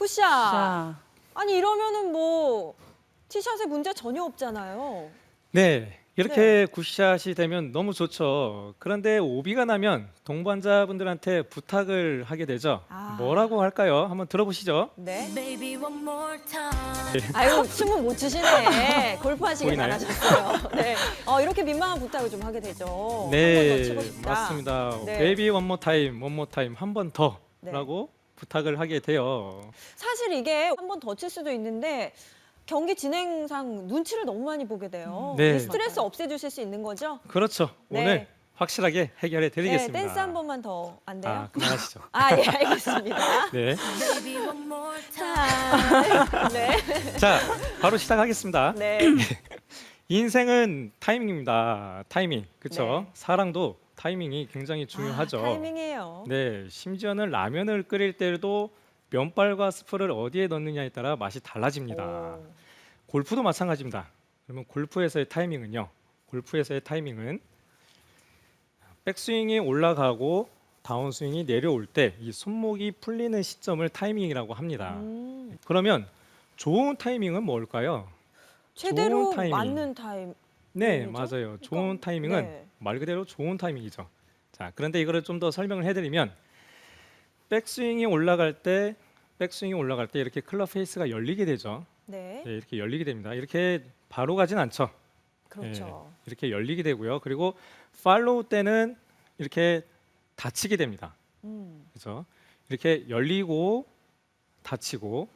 굿샷. 자, 아니 이러면은 뭐 티샷에 문제 전혀 없잖아요. 네, 이렇게 굿샷이 되면 너무 좋죠. 그런데 오비가 나면 동반자분들한테 부탁을 하게 되죠. 아. 뭐라고 할까요? 한번 들어보시죠. 네. Baby, one more time. 아유 춤은 못 추시네. 골프하시길 보이나요? 잘하셨어요. 네. 이렇게 민망한 부탁을 좀 하게 되죠. 한 번 더 네, 치고 싶다. 맞습니다. 네. 베이비 원모 타임, 원모 타임 한 번 네. 더라고 부탁을 하게 돼요. 사실 이게 한 번 더 칠 수도 있는데 경기 진행상 눈치를 너무 많이 보게 돼요. 네. 이 스트레스 없애주실 수 있는 거죠? 그렇죠. 네. 오늘 확실하게 해결해 드리겠습니다. 네, 댄스 한 번만 더 안 돼요? 아, 그만하시죠. 예, 알겠습니다. 네. Baby, one more time. 자, 네. 자, 바로 시작하겠습니다. 네. 인생은 타이밍입니다. 타이밍. 그렇죠? 네. 사랑도 타이밍이 굉장히 중요하죠. 타이밍이에요. 네, 심지어는 라면을 끓일 때도 면발과 스프를 어디에 넣느냐에 따라 맛이 달라집니다. 오. 골프도 마찬가지입니다. 그러면 골프에서의 타이밍은 백스윙이 올라가고 다운스윙이 내려올 때 이 손목이 풀리는 시점을 타이밍이라고 합니다. 그러면 좋은 타이밍은 뭘까요? 최대로 좋은 타이밍. 맞는 타임. 네, 타이밍이죠? 맞아요. 좋은 타이밍은 네. 말 그대로 좋은 타이밍이죠. 자, 그런데 이거를 좀 더 설명을 해드리면 백스윙이 올라갈 때 이렇게 클럽 페이스가 열리게 되죠. 네. 네, 이렇게 열리게 됩니다. 이렇게 바로 가진 않죠. 그렇죠. 이렇게 열리게 되고요. 그리고 팔로우 때는 이렇게 닫히게 됩니다. 그렇죠? 이렇게 열리고 닫히고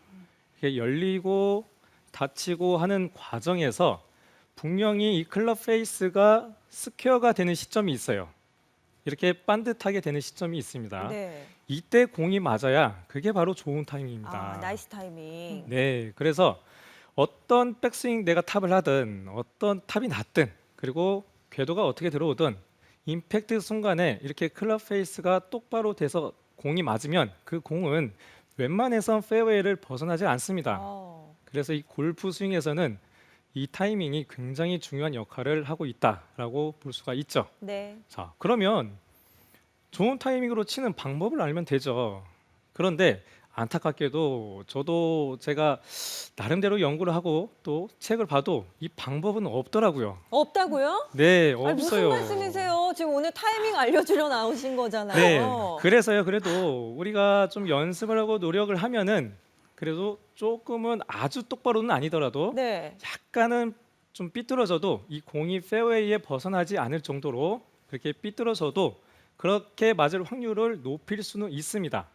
이렇게 열리고 닫히고 하는 과정에서 분명히 이 클럽 페이스가 스퀘어가 되는 시점이 있어요. 이렇게 반듯하게 되는 시점이 있습니다. 네. 이때 공이 맞아야 그게 바로 좋은 타이밍입니다. 나이스 타이밍. 네, 그래서 어떤 백스윙 내가 탑을 하든 어떤 탑이 났든 그리고 궤도가 어떻게 들어오든 임팩트 순간에 이렇게 클럽 페이스가 똑바로 돼서 공이 맞으면 그 공은 웬만해선 페어웨이를 벗어나지 않습니다. 그래서 이 골프 스윙에서는 이 타이밍이 굉장히 중요한 역할을 하고 있다라고 볼 수가 있죠. 네. 자, 그러면 좋은 타이밍으로 치는 방법을 알면 되죠. 그런데 안타깝게도 저도 제가 나름대로 연구를 하고 또 책을 봐도 이 방법은 없더라고요. 없다고요? 네, 아니, 무슨 없어요. 말씀이세요? 지금 오늘 타이밍 알려주려 나오신 거잖아요. 네, 그래서요. 그래도 우리가 좀 연습을 하고 노력을 하면은 그래도 조금은 아주 똑바로는 아니더라도 네. 약간은 좀 삐뚤어져도 이 공이 페어웨이에 벗어나지 않을 정도로 그렇게 삐뚤어져도 그렇게 맞을 확률을 높일 수는 있습니다.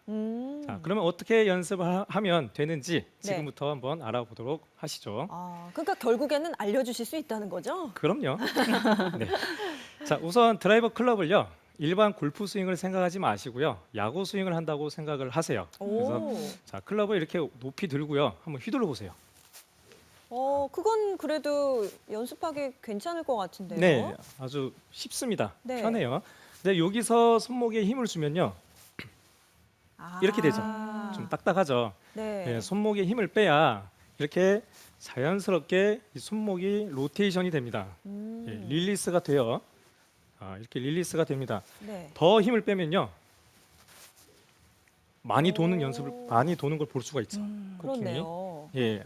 자, 그러면 어떻게 연습을 하면 되는지 지금부터 한번 알아보도록 하시죠. 그러니까 결국에는 알려주실 수 있다는 거죠? 그럼요. 네. 자, 우선 드라이버 클럽을요. 일반 골프 스윙을 생각하지 마시고요. 야구 스윙을 한다고 생각을 하세요. 그래서 자, 클럽을 이렇게 높이 들고요. 한번 휘둘러 보세요. 그건 그래도 연습하기 괜찮을 것 같은데요. 네, 아주 쉽습니다. 네. 편해요. 근데 여기서 손목에 힘을 주면요. 이렇게 되죠. 좀 딱딱하죠. 네. 네, 손목에 힘을 빼야 이렇게 자연스럽게 이 손목이 로테이션이 됩니다. 예, 릴리스가 돼요. 이렇게 릴리스가 됩니다. 네. 더 힘을 빼면요. 많이 도는 걸 볼 수가 있죠. 코킹이. 그렇네요. 예,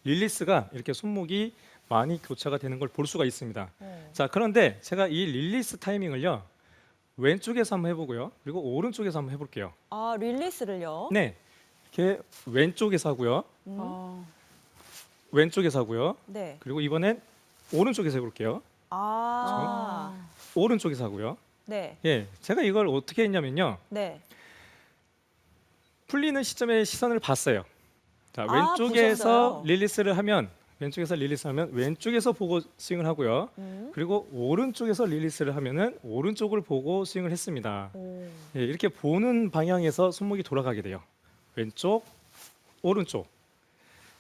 릴리스가 이렇게 손목이 많이 교차가 되는 걸 볼 수가 있습니다. 자, 그런데 제가 이 릴리스 타이밍을요. 왼쪽에서 한번 해보고요. 그리고 오른쪽에서 한번 해볼게요. 릴리스를요? 네, 이렇게 왼쪽에서 하고요. 왼쪽에서 하고요. 네. 그리고 이번엔 오른쪽에서 해볼게요. 오른쪽에서 하고요. 네. 예, 제가 이걸 어떻게 했냐면요. 네. 풀리는 시점에 시선을 봤어요. 자, 왼쪽에서 보셨어요? 릴리스를 하면 왼쪽에서 보고 스윙을 하고요. 그리고 오른쪽에서 릴리스를 하면은 오른쪽을 보고 스윙을 했습니다. 예, 이렇게 보는 방향에서 손목이 돌아가게 돼요. 왼쪽, 오른쪽.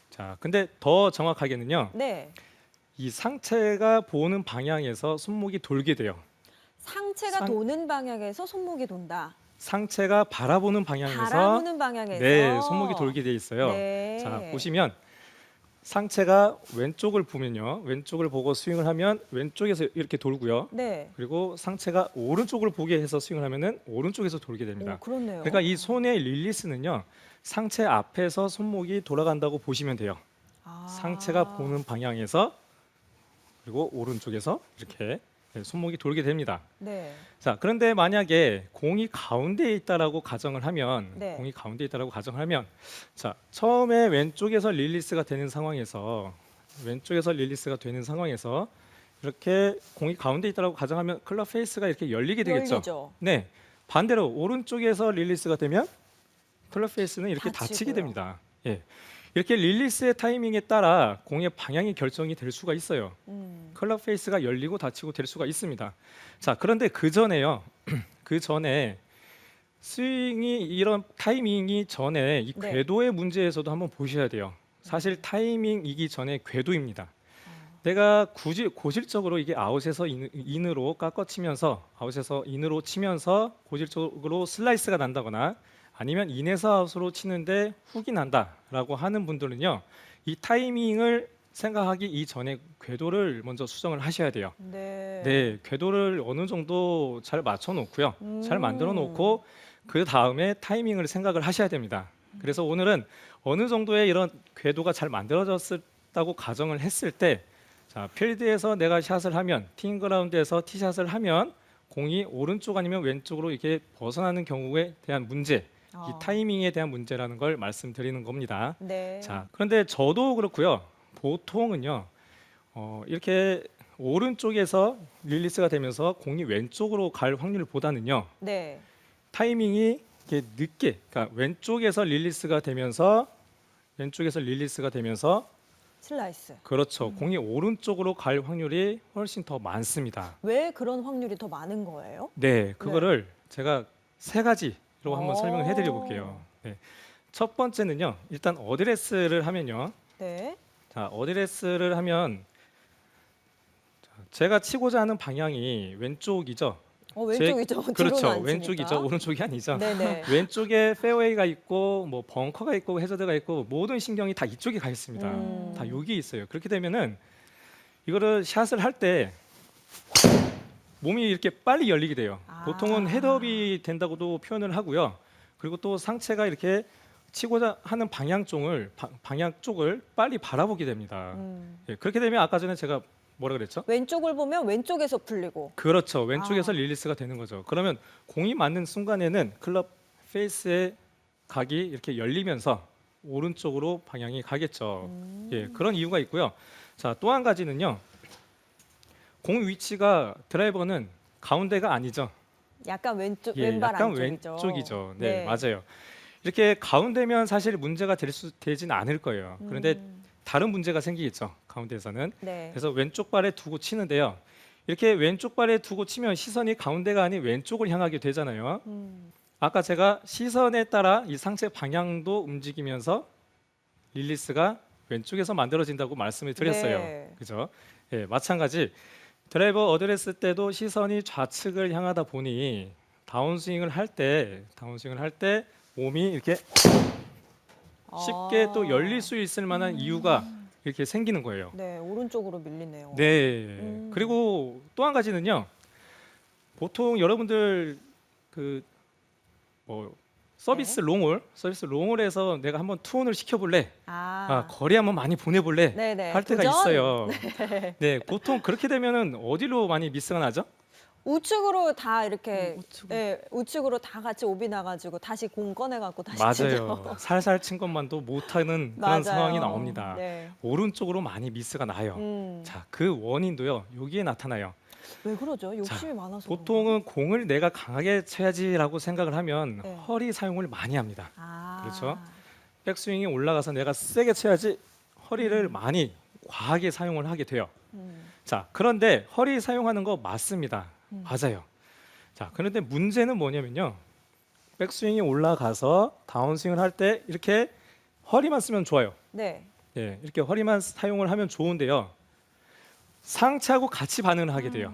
자, 근데 더 정확하게는요. 네. 이 상체가 보는 방향에서 손목이 돌게 돼요. 상체가 도는 방향에서 손목이 돈다. 상체가 바라보는 방향에서 바라보는 방향에서. 네, 손목이 돌게 돼 있어요. 네. 자, 보시면 상체가 왼쪽을 보면요. 왼쪽을 보고 스윙을 하면 왼쪽에서 이렇게 돌고요. 네. 그리고 상체가 오른쪽을 보게 해서 스윙을 하면은 오른쪽에서 돌게 됩니다. 오, 그렇네요. 그러니까 이 손의 릴리스는요. 상체 앞에서 손목이 돌아간다고 보시면 돼요. 아. 상체가 보는 방향에서 그리고 오른쪽에서 이렇게 손목이 돌게 됩니다. 네. 자, 그런데 만약에 공이 가운데에 있다라고 가정을 하면 네. 공이 가운데에 있다라고 가정을 하면 자, 처음에 왼쪽에서 릴리스가 되는 상황에서 이렇게 공이 가운데 있다라고 가정하면 클럽 페이스가 이렇게 열리게 되겠죠. 열리죠. 네. 반대로 오른쪽에서 릴리스가 되면 클럽 페이스는 이렇게 닫히고요. 닫히게 됩니다. 예. 이렇게 릴리스의 타이밍에 따라 공의 방향이 결정이 될 수가 있어요. 클럽 페이스가 열리고 닫히고 될 수가 있습니다. 자, 그런데 그 전에요. 그 전에 스윙이 이런 타이밍이 전에 이 네. 궤도의 문제에서도 한번 보셔야 돼요. 사실 타이밍이기 전에 궤도입니다. 내가 굳이 고질적으로 이게 아웃에서 인으로 깎아치면서 아웃에서 인으로 치면서 고질적으로 슬라이스가 난다거나 아니면 인에서 아웃으로 치는데 훅이 난다라고 하는 분들은요. 이 타이밍을 생각하기 이전에 궤도를 먼저 수정을 하셔야 돼요. 네. 네, 궤도를 어느 정도 잘 맞춰 놓고요. 잘 만들어 놓고 그 다음에 타이밍을 생각을 하셔야 됩니다. 그래서 오늘은 어느 정도의 이런 궤도가 잘 만들어졌다고 가정을 했을 때 자, 필드에서 내가 샷을 하면 티잉 그라운드에서 티샷을 하면 공이 오른쪽 아니면 왼쪽으로 이렇게 벗어나는 경우에 대한 문제, 이 타이밍에 대한 문제라는 걸 말씀드리는 겁니다. 네. 자, 그런데 저도 그렇고요. 보통은요. 이렇게 오른쪽에서 릴리스가 되면서 공이 왼쪽으로 갈 확률보다는요. 네. 타이밍이 이렇게 늦게, 그러니까 왼쪽에서 릴리스가 되면서 슬라이스. 그렇죠. 공이 오른쪽으로 갈 확률이 훨씬 더 많습니다. 왜 그런 확률이 더 많은 거예요? 네, 그거를 제가 세 가지로 한번 설명을 해드려 볼게요. 네. 첫 번째는요. 일단 어드레스를 하면요. 네. 자, 어드레스를 하면 자, 제가 치고자 하는 방향이 왼쪽이죠. 왼쪽이죠. 그렇죠. 뒤로는 안 치니까. 왼쪽이죠. 오른쪽이 아니죠. 네네. 왼쪽에 페어웨이가 있고 뭐 벙커가 있고 해저드가 있고 모든 신경이 다 이쪽에 가 있습니다. 다 여기 있어요. 그렇게 되면은 이거를 샷을 할 때 몸이 이렇게 빨리 열리게 돼요. 보통은 헤드업이 된다고도 표현을 하고요. 그리고 또 상체가 이렇게 치고자 하는 방향 쪽을 빨리 바라보게 됩니다. 예, 그렇게 되면 아까 전에 제가 뭐라 그랬죠? 왼쪽을 보면 왼쪽에서 풀리고. 그렇죠. 왼쪽에서 릴리스가 되는 거죠. 그러면 공이 맞는 순간에는 클럽 페이스의 각이 이렇게 열리면서 오른쪽으로 방향이 가겠죠. 예, 그런 이유가 있고요. 자, 또 한 가지는요. 공 위치가 드라이버는 가운데가 아니죠. 약간 왼쪽, 예, 왼발 약간 안쪽이죠. 왼쪽이죠. 네, 맞아요. 이렇게 가운데면 사실 문제가 되진 않을 거예요. 그런데 다른 문제가 생기겠죠. 가운데에서는. 네. 그래서 왼쪽 발에 두고 치는데요. 이렇게 왼쪽 발에 두고 치면 시선이 가운데가 아닌 왼쪽을 향하게 되잖아요. 아까 제가 시선에 따라 이 상체 방향도 움직이면서 릴리스가 왼쪽에서 만들어진다고 말씀을 드렸어요. 네. 그죠? 예, 마찬가지 드라이버 어드레스 때도 시선이 좌측을 향하다 보니 다운스윙을 할 때 몸이 이렇게 쉽게 또 열릴 수 있을 만한 이유가 이렇게 생기는 거예요. 네, 오른쪽으로 밀리네요. 네. 그리고 또 한 가지는요. 보통 여러분들 그 뭐 서비스 롱홀에서 내가 한번 투혼을 시켜볼래, 거리 한번 많이 보내볼래 네네. 할 때가 도전? 있어요. 네, 보통 그렇게 되면은 어디로 많이 미스가 나죠? 우측으로 다 이렇게 우측으로 다 같이 오비 나가지고 다시 공 꺼내갖고 다시 치죠. 맞아요. 살살 친 것만도 못하는 그런 맞아요. 상황이 나옵니다. 네. 오른쪽으로 많이 미스가 나요. 자, 그 원인도요. 여기에 나타나요. 왜 그러죠? 욕심이 많아서. 보통은 공을 내가 강하게 쳐야지라고 생각을 하면 네. 허리 사용을 많이 합니다. 그런가? 그렇죠? 백스윙이 올라가서 내가 세게 쳐야지 허리를 많이 과하게 사용을 하게 돼요. 자, 그런데 허리 사용하는 거 맞습니다. 맞아요. 자, 그런데 문제는 뭐냐면요. 백스윙이 올라가서 다운스윙을 할 때 이렇게 허리만 쓰면 좋아요. 네. 예, 이렇게 허리만 사용을 하면 좋은데요. 상체하고 같이 반응을 하게 돼요.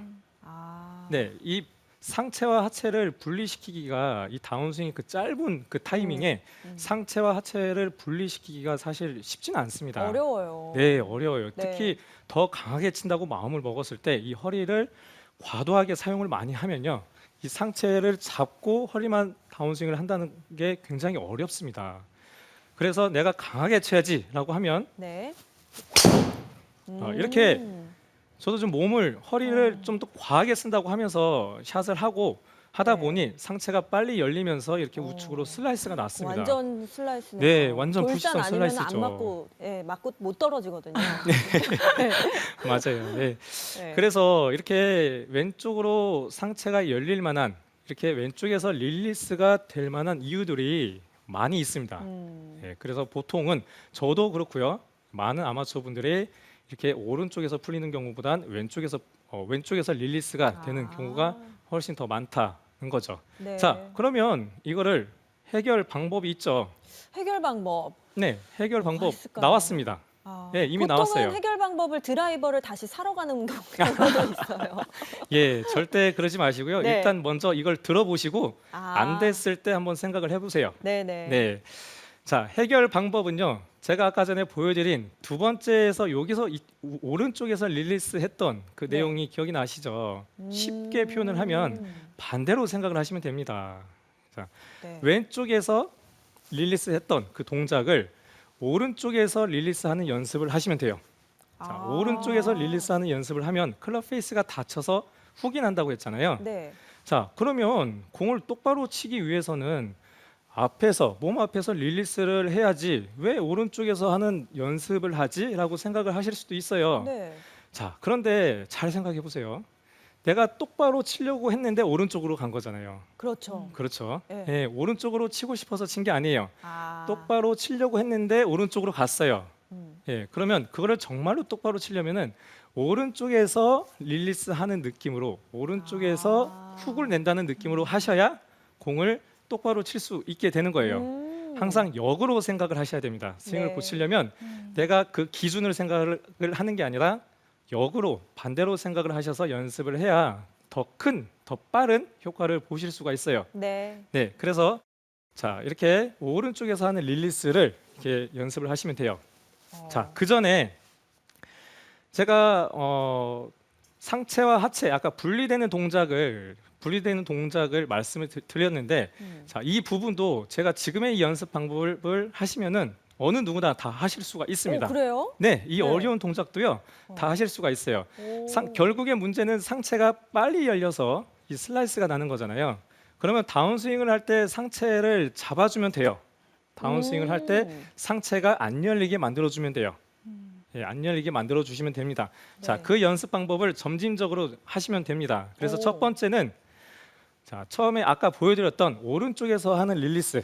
네, 이 상체와 하체를 분리시키기가 이 다운스윙 그 짧은 그 타이밍에 상체와 하체를 분리시키기가 사실 쉽지는 않습니다. 어려워요. 네, 어려워요. 네. 특히 더 강하게 친다고 마음을 먹었을 때 이 허리를 과도하게 사용을 많이 하면요. 이 상체를 잡고 허리만 다운스윙을 한다는 게 굉장히 어렵습니다. 그래서 내가 강하게 쳐야지라고 하면 네. 이렇게 저도 좀 몸을 허리를 좀 더 과하게 쓴다고 하면서 샷을 하고 하다 네. 보니 상체가 빨리 열리면서 이렇게 우측으로 슬라이스가 났습니다. 완전 슬라이스네요. 네, 완전 돌산 푸시성 아니면 슬라이스죠. 안 맞고, 예, 맞고 못 떨어지거든요. 맞아요. 네. 네. 그래서 이렇게 왼쪽으로 상체가 열릴 만한 이렇게 왼쪽에서 릴리스가 될 만한 이유들이 많이 있습니다. 예, 그래서 보통은 저도 그렇고요. 많은 아마추어 분들이 이렇게 오른쪽에서 풀리는 경우보단 왼쪽에서 릴리스가 되는 경우가 훨씬 더 많다는 거죠. 네. 자, 그러면 이거를 해결 방법이 있죠. 해결 방법. 네, 해결 방법 있을까요? 나왔습니다. 네, 이미 보통은 나왔어요. 해결 방법을 드라이버를 다시 사러 가는 경우도 있어요. 예, 절대 그러지 마시고요. 네. 일단 먼저 이걸 들어보시고 안 됐을 때 한번 생각을 해보세요. 네네. 네. 자, 해결 방법은요. 제가 아까 전에 보여드린 두 번째에서 여기서 오른쪽에서 릴리스 했던 그 네. 내용이 기억이 나시죠? 쉽게 표현을 하면 반대로 생각을 하시면 됩니다. 자, 네. 왼쪽에서 릴리스 했던 그 동작을 오른쪽에서 릴리스하는 연습을 하시면 돼요. 자, 오른쪽에서 릴리스하는 연습을 하면 클럽 페이스가 닫혀서 훅이 난다고 했잖아요. 네. 자, 그러면 공을 똑바로 치기 위해서는 몸 앞에서 릴리스를 해야지 왜 오른쪽에서 하는 연습을 하지? 라고 생각을 하실 수도 있어요. 네. 자, 그런데 잘 생각해 보세요. 내가 똑바로 치려고 했는데 오른쪽으로 간 거잖아요. 그렇죠. 그렇죠. 네. 예, 오른쪽으로 치고 싶어서 친 게 아니에요. 아. 똑바로 치려고 했는데 오른쪽으로 갔어요. 음. 예, 그러면 그거를 정말로 똑바로 치려면은 오른쪽에서 릴리스 하는 느낌으로 오른쪽에서 훅을 낸다는 느낌으로 하셔야 공을 똑바로 칠 수 있게 되는 거예요. 항상 역으로 생각을 하셔야 됩니다. 스윙을 네. 고치려면 내가 그 기준을 생각을 하는 게 아니라 역으로 반대로 생각을 하셔서 연습을 해야 더 큰, 더 빠른 효과를 보실 수가 있어요. 네. 네, 그래서 자, 이렇게 오른쪽에서 하는 릴리스를 이렇게 연습을 하시면 돼요. 자, 그 전에 제가 상체와 하체 아까 분리되는 동작을 말씀을 드렸는데 자, 이 부분도 제가 지금의 이 연습 방법을 하시면은 어느 누구나 다 하실 수가 있습니다. 그래요? 네, 이 네. 어려운 동작도요 다 하실 수가 있어요. 오. 결국의 문제는 상체가 빨리 열려서 이 슬라이스가 나는 거잖아요. 그러면 다운스윙을 할 때 상체를 잡아주면 돼요. 다운스윙을 할 때 상체가 안 열리게 만들어주면 돼요. 예, 안 열리게 만들어 주시면 됩니다. 자, 네. 그 연습 방법을 점진적으로 하시면 됩니다. 그래서 오. 첫 번째는 자, 처음에 아까 보여드렸던 오른쪽에서 하는 릴리스.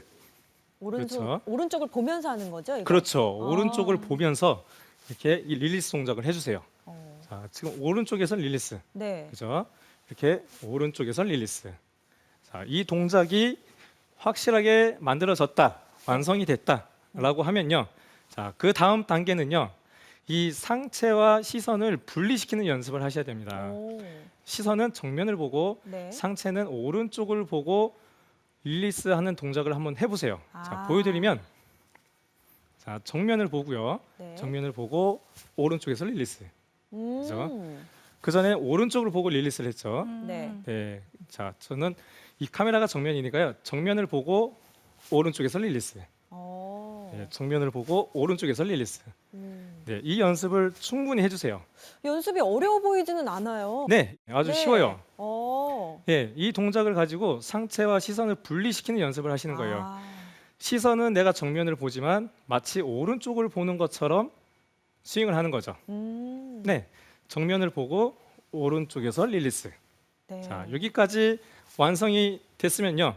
그렇죠. 오른쪽을 보면서 하는 거죠? 이거? 그렇죠. 오른쪽을 보면서 이렇게 이 릴리스 동작을 해주세요. 어. 자, 지금 오른쪽에서 릴리스. 네. 그죠? 이렇게 오른쪽에서 릴리스. 자, 이 동작이 확실하게 만들어졌다, 완성이 됐다라고 하면요. 자, 그 다음 단계는요. 이 상체와 시선을 분리시키는 연습을 하셔야 됩니다. 오. 시선은 정면을 보고 네. 상체는 오른쪽을 보고 릴리스하는 동작을 한번 해보세요. 자, 아. 보여드리면 자, 정면을 보고요. 네. 정면을 보고 오른쪽에서 릴리스. 음. 그 전에 오른쪽을 보고 릴리스를 했죠. 네. 네, 자, 저는 이 카메라가 정면이니까요. 정면을 보고 오른쪽에서 릴리스. 어. 네, 정면을 보고 오른쪽에서 릴리스. 음. 네, 이 연습을 충분히 해주세요. 연습이 어려워 보이지는 않아요. 네, 아주 네. 쉬워요. 어. 예, 이 동작을 가지고 상체와 시선을 분리시키는 연습을 하시는 거예요. 아. 시선은 내가 정면을 보지만 마치 오른쪽을 보는 것처럼 스윙을 하는 거죠. 네, 정면을 보고 오른쪽에서 릴리스. 네. 자, 여기까지 완성이 됐으면요.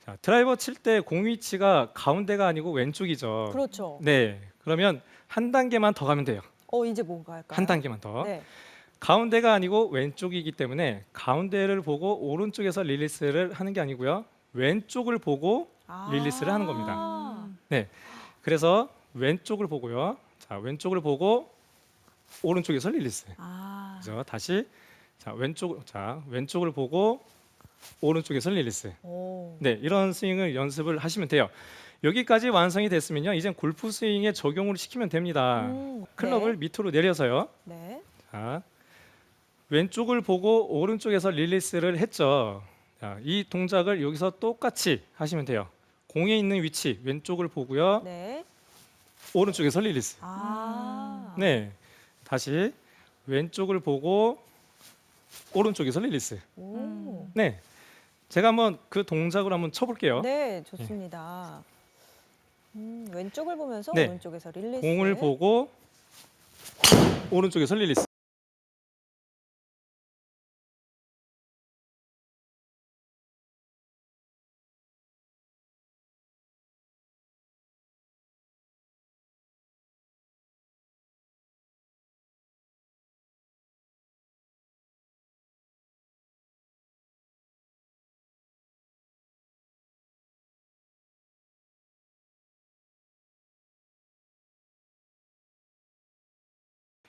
자, 드라이버 칠 때 공 위치가 가운데가 아니고 왼쪽이죠. 그렇죠. 네, 그러면 한 단계만 더 가면 돼요. 이제 뭔가 할까요? 한 단계만 더. 네. 가운데가 아니고 왼쪽이기 때문에 가운데를 보고 오른쪽에서 릴리스를 하는 게 아니고요. 왼쪽을 보고 릴리스를 하는 겁니다. 네, 그래서 왼쪽을 보고요. 자, 왼쪽을 보고 오른쪽에서 릴리스. 아. 그죠? 다시 자, 왼쪽을 보고 오른쪽에서 릴리스. 오. 네, 이런 스윙을 연습을 하시면 돼요. 여기까지 완성이 됐으면요, 이젠 골프 스윙에 적용을 시키면 됩니다. 클럽을 밑으로 내려서요. 네. 자, 왼쪽을 보고 오른쪽에서 릴리스를 했죠. 자, 이 동작을 여기서 똑같이 하시면 돼요. 공에 있는 위치 왼쪽을 보고요. 네. 오른쪽에서 릴리스. 아. 네, 다시 왼쪽을 보고 오른쪽에서 릴리스. 오. 네, 제가 한번 그 동작으로 한번 쳐볼게요. 네, 좋습니다. 왼쪽을 보면서 네. 오른쪽에서 릴리스. 공을 보고 오른쪽에서 릴리스.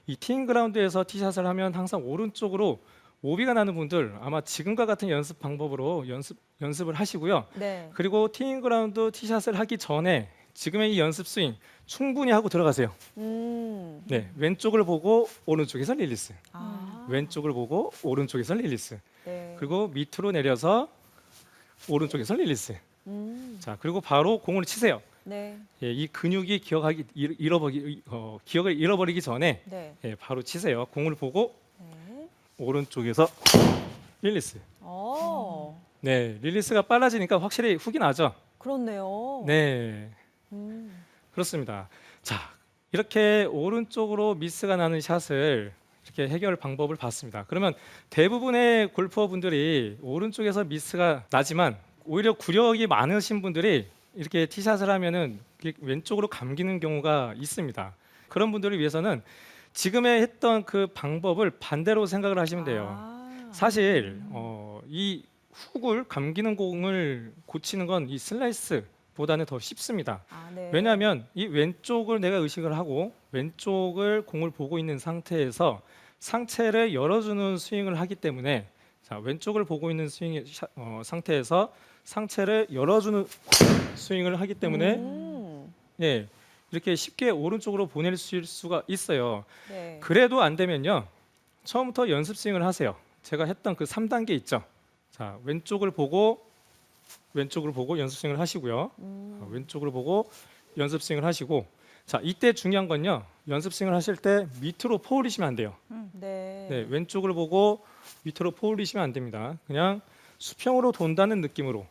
이 티잉 그라운드에서 티샷을 하면 항상 오른쪽으로 오비가 나는 분들 아마 지금과 같은 연습 방법으로 연습을 하시고요. 네. 그리고 티잉 그라운드 티샷을 하기 전에 지금의 이 연습 스윙 충분히 하고 들어가세요. 네, 왼쪽을 보고 오른쪽에서 릴리스. 아. 왼쪽을 보고 오른쪽에서 릴리스. 네. 그리고 밑으로 내려서 오른쪽에서 릴리스. 자, 그리고 바로 공을 치세요. 네. 예, 이 근육이 기억을 잃어버리기 전에 네. 예, 바로 치세요. 공을 보고 네. 오른쪽에서 릴리스. 어. 네, 릴리스가 빨라지니까 확실히 훅이 나죠. 그렇네요. 네, 음. 그렇습니다. 자, 이렇게 오른쪽으로 미스가 나는 샷을 이렇게 해결 방법을 봤습니다. 그러면 대부분의 골퍼 분들이 오른쪽에서 미스가 나지만 오히려 구력이 많으신 분들이 이렇게 티샷을 하면은 왼쪽으로 감기는 경우가 있습니다. 그런 분들을 위해서는 지금의 했던 그 방법을 반대로 생각을 하시면 돼요. 아. 사실 이 훅을 감기는 공을 고치는 건 이 슬라이스보다는 더 쉽습니다. 아, 네. 왜냐하면 이 왼쪽을 내가 의식을 하고 왼쪽을 공을 보고 있는 상태에서 상체를 열어주는 스윙을 하기 때문에 자, 왼쪽을 보고 있는 상태에서 상체를 열어주는 스윙을 하기 때문에 예, 이렇게 쉽게 오른쪽으로 보낼 수가 있어요. 네. 그래도 안 되면요, 처음부터 연습 스윙을 하세요. 제가 했던 그 3단계 있죠. 자, 왼쪽을 보고 연습 스윙을 하시고요. 왼쪽을 보고 연습 스윙을 하시고, 자, 이때 중요한 건요, 연습 스윙을 하실 때 밑으로 포올리시면 안 돼요. 네. 네, 왼쪽을 보고 밑으로 포올리시면 안 됩니다. 그냥 수평으로 돈다는 느낌으로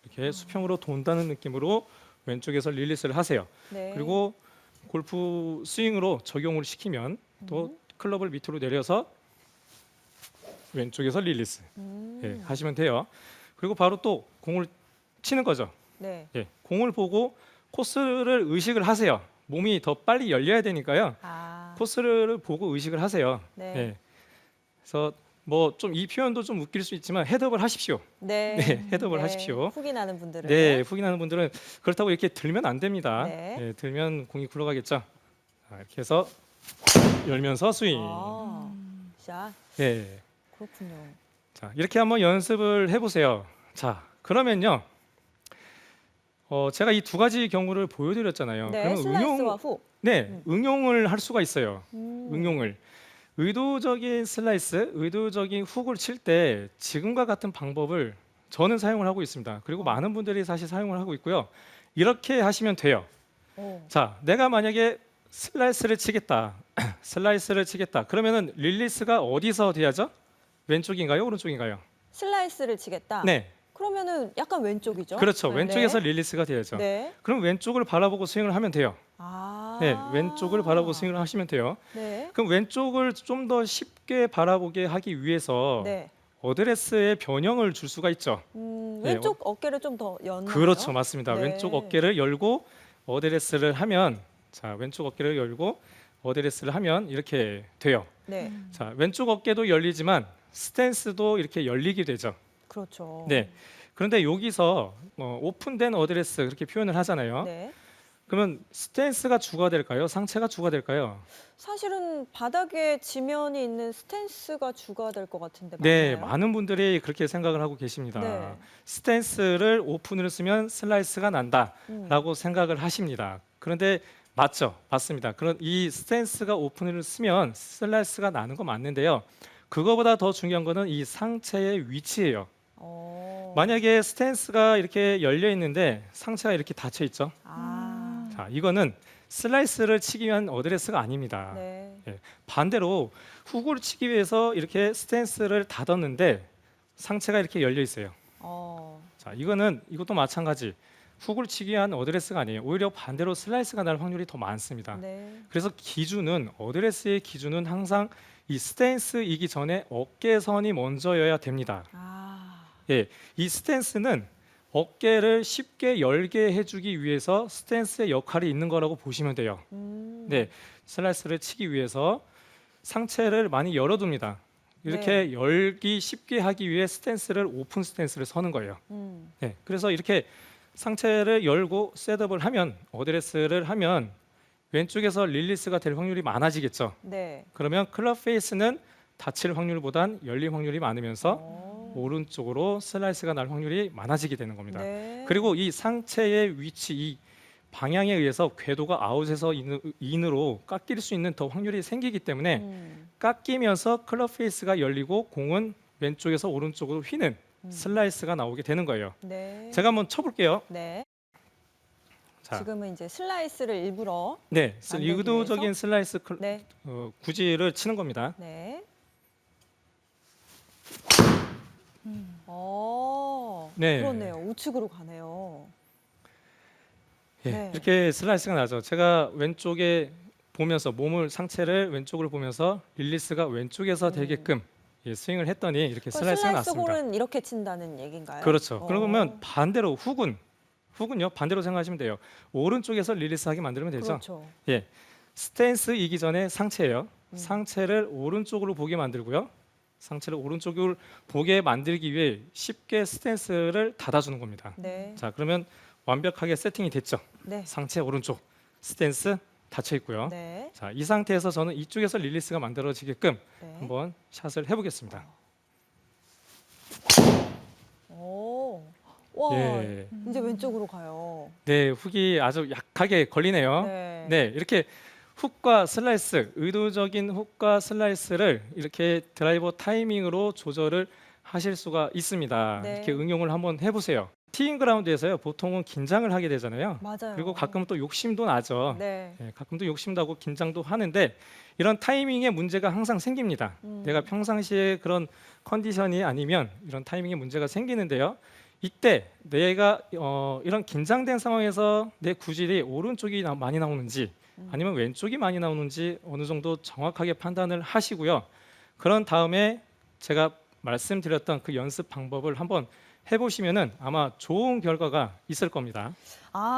이렇게 수평으로 돈다는 느낌으로 왼쪽에서 릴리스를 하세요. 네. 그리고 골프 스윙으로 적용을 시키면 또 클럽을 밑으로 내려서 왼쪽에서 릴리스 예, 하시면 돼요. 그리고 바로 또 공을 치는 거죠. 네. 예, 공을 보고 코스를 의식을 하세요. 몸이 더 빨리 열려야 되니까요. 아. 코스를 보고 의식을 하세요. 네. 예. 그래서 뭐 좀 이 표현도 좀 웃길 수 있지만 헤드업을 하십시오. 네. 네, 헤드업을 하십시오. 훅이 나는 분들은. 네, 훅이 나는 분들은 그렇다고 이렇게 들면 안 됩니다. 네. 예, 들면 공이 굴러가겠죠. 자, 이렇게 해서 열면서 스윙. 아. 샷. 네. 그렇군요. 자, 이렇게 한번 연습을 해보세요. 자, 그러면요. 제가 이 두 가지 경우를 보여드렸잖아요. 네. 그러면 슬라이스와 훅. 응용을 할 수가 있어요. 음. 응용을. 의도적인 슬라이스, 의도적인 훅을 칠 때 지금과 같은 방법을 저는 사용을 하고 있습니다. 그리고 많은 분들이 사실 사용을 하고 있고요. 이렇게 하시면 돼요. 오. 자, 내가 만약에 슬라이스를 치겠다. 슬라이스를 치겠다. 그러면은 릴리스가 어디서 돼야죠? 왼쪽인가요? 오른쪽인가요? 슬라이스를 치겠다. 네. 그러면은 약간 왼쪽이죠? 그렇죠. 네. 왼쪽에서 릴리스가 돼야죠. 네. 그럼 왼쪽을 바라보고 스윙을 하면 돼요. 아. 네, 왼쪽을 바라보고 스윙을 하시면 돼요. 네. 그럼 왼쪽을 좀 더 쉽게 바라보게 하기 위해서 네. 어드레스의 변형을 줄 수가 있죠. 네, 왼쪽 어깨를 좀 더 연나요? 그렇죠, 맞습니다. 네. 왼쪽 어깨를 열고 어드레스를 하면, 자, 왼쪽 어깨를 열고 어드레스를 하면 이렇게 돼요. 네. 자, 왼쪽 어깨도 열리지만 스탠스도 이렇게 열리게 되죠. 그렇죠. 네. 그런데 여기서 오픈된 어드레스 그렇게 표현을 하잖아요. 네. 그러면 스탠스가 주가 될까요? 상체가 주가 될까요? 사실은 바닥에 지면이 있는 스탠스가 주가 될 것 같은데 네, 맞나요? 많은 분들이 그렇게 생각을 하고 계십니다. 네. 스탠스를 오픈을 쓰면 슬라이스가 난다라고 생각을 하십니다. 그런데 맞죠? 맞습니다. 그런 이 스탠스가 오픈을 쓰면 슬라이스가 나는 거 맞는데요. 그거보다 더 중요한 거는 이 상체의 위치예요. 만약에 스탠스가 이렇게 열려 있는데 상체가 이렇게 닫혀 있죠. 아, 자, 이거는 슬라이스를 치기 위한 어드레스가 아닙니다. 네. 예, 반대로 훅을 치기 위해서 이렇게 스탠스를 닫았는데 상체가 이렇게 열려 있어요. 자, 이것도 마찬가지. 훅을 치기 위한 어드레스가 아니에요. 오히려 반대로 슬라이스가 날 확률이 더 많습니다. 네. 그래서 어드레스의 기준은 항상 이 스탠스이기 전에 어깨선이 먼저여야 됩니다. 아, 예, 이 스탠스는 어깨를 쉽게 열게 해주기 위해서 스탠스의 역할이 있는 거라고 보시면 돼요. 네, 슬라이스를 치기 위해서 상체를 많이 열어둡니다. 이렇게 열기 쉽게 하기 위해 스탠스를 오픈 스탠스를 서는 거예요. 네, 그래서 이렇게 상체를 열고 셋업을 하면 어드레스를 하면 왼쪽에서 릴리스가 될 확률이 많아지겠죠. 네. 그러면 클럽 페이스는 닫힐 확률보단 열릴 확률이 많으면서 오른쪽으로 슬라이스가 날 확률이 많아지게 되는 겁니다. 네. 그리고 이 상체의 위치, 이 방향에 의해서 궤도가 아웃에서 인으로 깎일 수 있는 더 확률이 생기기 때문에 깎이면서 클럽 페이스가 열리고 공은 왼쪽에서 오른쪽으로 휘는 슬라이스가 나오게 되는 거예요. 네. 제가 한번 쳐볼게요. 네. 자, 지금은 이제 슬라이스를 일부러 네, 만들기 의도적인 위해서? 슬라이스 네. 구질을 치는 겁니다. 네. 네. 그렇네요. 우측으로 가네요. 예, 네. 이렇게 슬라이스가 나죠. 제가 왼쪽에 보면서 상체를 왼쪽으로 보면서 릴리스가 왼쪽에서 되게끔 스윙을 했더니 이렇게 슬라이스가 슬라이스 났습니다. 홀은 이렇게 친다는 얘기인가요? 그렇죠. 그러면 반대로 훅은요 반대로 생각하시면 돼요. 오른쪽에서 릴리스하게 만들면 되죠. 그렇죠. 예, 스탠스이기 전에 상체예요. 상체를 오른쪽으로 보게 만들고요. 상체를 오른쪽으로 보게 만들기 위해 쉽게 스탠스를 닫아주는 겁니다. 네. 자, 그러면 완벽하게 세팅이 됐죠. 네. 상체 오른쪽 스탠스 닫혀 있고요. 네. 자, 이 상태에서 저는 이쪽에서 릴리스가 만들어지게끔 네. 한번 샷을 해보겠습니다. 오. 와. 예. 이제 왼쪽으로 가요. 네, 훅이 아주 약하게 걸리네요. 네. 네, 이렇게 훅과 슬라이스, 의도적인 훅과 슬라이스를 이렇게 드라이버 타이밍으로 조절을 하실 수가 있습니다. 네. 이렇게 응용을 한번 해보세요. 티잉 그라운드에서요, 보통은 긴장을 하게 되잖아요. 맞아요. 그리고 가끔 또 욕심도 나죠. 네. 네, 가끔 또 욕심도 나고 긴장도 하는데 이런 타이밍에 문제가 항상 생깁니다. 내가 평상시에 그런 컨디션이 아니면 이런 타이밍에 문제가 생기는데요. 이때 내가 이런 긴장된 상황에서 내 구질이 오른쪽이 많이 나오는지 아니면 왼쪽이 많이 나오는지 어느 정도 정확하게 판단을 하시고요. 그런 다음에 제가 말씀드렸던 그 연습 방법을 한번 해보시면은 아마 좋은 결과가 있을 겁니다. 아,